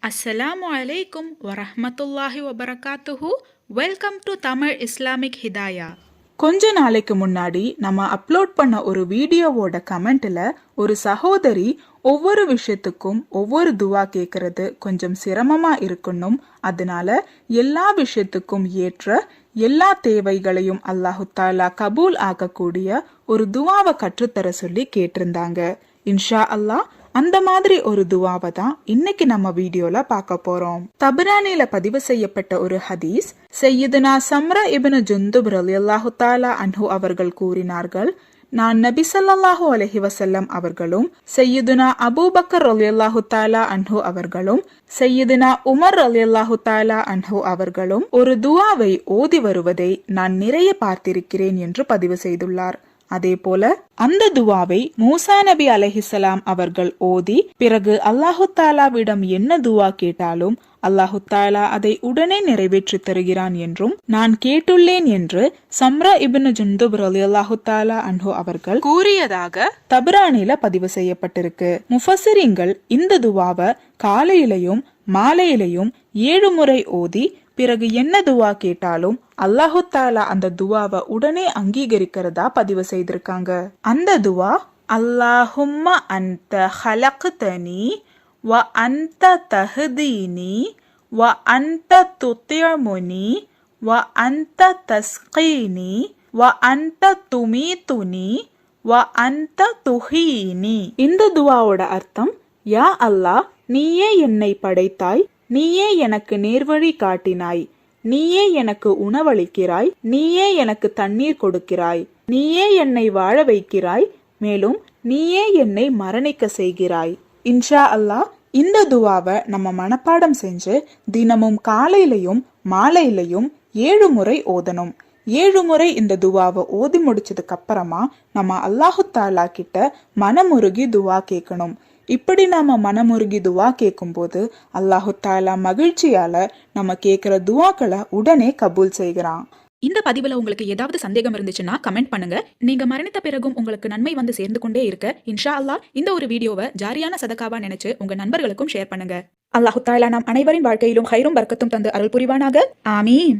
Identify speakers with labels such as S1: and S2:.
S1: அஸ்ஸலாமு அலைக்கும் வரஹ்மத்துல்லாஹி வபரகாத்துஹு. Welcome to Tamil Islamic Hidaya.
S2: கொஞ்ச நாளைக்கு முன்னாடி நம்ம அப்லோட் பண்ண ஒரு வீடியோவோட கமெண்ட்ல ஒரு சகோதரி ஒவ்வொரு விஷயத்துக்கும் ஒவ்வொரு துவா கேட்கறது கொஞ்சம் சிரமமா இருக்கணும், அதனால எல்லா விஷயத்துக்கும் ஏற்ற எல்லா தேவைகளையும் அல்லாஹு தாலா கபூல் ஆக்கக்கூடிய ஒரு துவாவை கற்றுத்தர சொல்லி கேட்டிருந்தாங்க. இன்ஷா அல்லாஹ் அந்த மாதிரி ஒரு துவாவை தான் இன்னைக்கு நம்ம வீடியோல பார்க்க போறோம். தபரானில பதிவு செய்யப்பட்ட ஒரு ஹதீஸ், சையதுனா சம்ரா இப்னு ஜுந்துப் ரலியல்லாஹு தஆலா அன்ஹு அவர்கள் கூறினார்கள், நான் நபி ஸல்லல்லாஹு அலைஹி வஸல்லம் அவர்களும் சையதுனா அபூபக்கர் ரலியல்லாஹு தஆலா அன்ஹு அவர்களும் சையதுனா உமர் ரலியல்லாஹு தஆலா அன்ஹு அவர்களும் ஒரு துவாவை ஓதி வருவதை நான் நிறைய பார்த்திருக்கிறேன் என்று பதிவு செய்துள்ளார். அதே போல அந்த துவாவை மூசா நபி அலைஹிஸ்ஸலாம் அவர்கள் ஓதி பிறகு அல்லாஹு தாலாவிடம் என்ன துவா கேட்டாலும் அல்லாஹு தாலா அதை உடனே நிறைவேற்றி தருகிறான் என்றும் நான் கேட்டுள்ளேன் என்று சம்ரா இப்னு ஜுந்துப் ரலியல்லாஹு தஆலா அன்ஹு அவர்கள் கூறியதாக தபரானில பதிவு செய்யப்பட்டிருக்கு. முஃபஸ்ஸிரீன்கள் இந்த துவாவை காலையிலையும் மாலையிலையும் 7 முறை ஓதி பிறகு என்ன துவா கேட்டாலும் அல்லாஹு தாலா அந்த துவாவை உடனே அங்கீகரிக்கிறதா பதிவு செய்திருக்காங்க. அந்த துவா, அல்லாஹும்ம அன்த ஹலக்தனி வ அன்த தஹ்தீனி வ அன்த துத்யமுனி வ அன்த தஸ்கீனி வ அன்த துமீதுனி வ அன்த துஹீனி. இந்த துவாவோட அர்த்தம், யா அல்லாஹ், நீயே என்னை படைத்தாய், நீயே எனக்கு நேர்வழி காட்டினாய், நீயே எனக்கு உணவளிக்கிறாய், நீயே எனக்கு தண்ணீர் கொடுக்கிறாய், நீயே என்னை வாழ வைக்கிறாய், மேலும் நீயே என்னை மரணிக்க செய்கிறாய். இன்ஷா அல்லாஹ் இந்த துவாவை நம்ம மனப்பாடம் செஞ்சு தினமும் காலையிலையும் மாலையிலையும் 7 முறை ஓதணும். 7 முறை இந்த துவாவை ஓதி முடிச்சதுக்கு அப்புறமா நம்ம அல்லாஹு தாலா கிட்ட மனமுருகி துவா கேட்கணும். இப்படி நாம மனமுருகி துவா கேட்கும் போது அல்லாஹு தாலா மகிழ்ச்சியால நம்ம கேட்கிற துவாக்களை உடனே கபூல் செய்கிறான்.
S1: இந்த பதிவுல உங்களுக்கு ஏதாவது சந்தேகம் இருந்துச்சுன்னா கமெண்ட் பண்ணுங்க. நீங்க மரணித்த பிறகும் உங்களுக்கு நன்மை வந்து சேர்ந்து கொண்டே இருக்க இன்ஷா அல்லாஹ் இந்த ஒரு வீடியோவை ஜாரியான சதகாவா நினைச்சு உங்க நண்பர்களுக்கும் ஷேர் பண்ணுங்க. அல்லாஹு தாலா நாம் அனைவரின் வாழ்க்கையிலும் ஹைரும் பர்க்கத்தும் தந்து அருள் புரிவானாக. ஆமீன்.